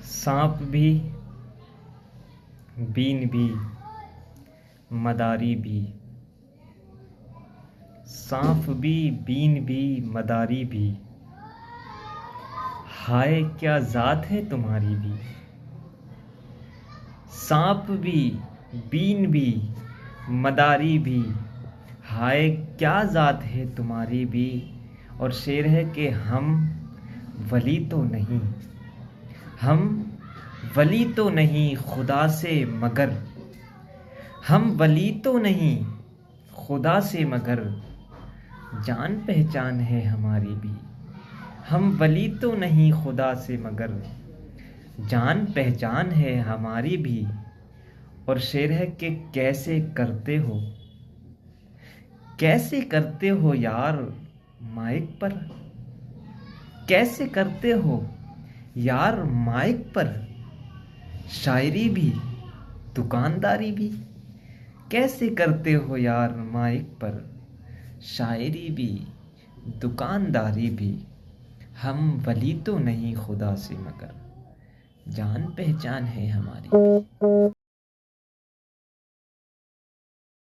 सांप भी, बीन भी, मदारी भी। सांप भी, बीन भी, मदारी भी। हाय क्या जात है तुम्हारी भी। सांप भी, बीन भी, मदारी भी। हाय क्या जात है तुम्हारी भी। और शेर है कि हम वली तो नहीं, हम वली तो नहीं खुदा से मगर, हम वली तो नहीं खुदा से मगर, जान पहचान है हमारी भी। हम वली तो नहीं खुदा से मगर, जान पहचान है हमारी भी। और शेर है कि कैसे करते हो यार माइक पर, कैसे करते हो यार माइक पर, शायरी भी दुकानदारी भी। कैसे करते हो यार माइक पर, शायरी भी दुकानदारी भी। हम वली तो नहीं खुदा से मगर, जान पहचान है हमारी।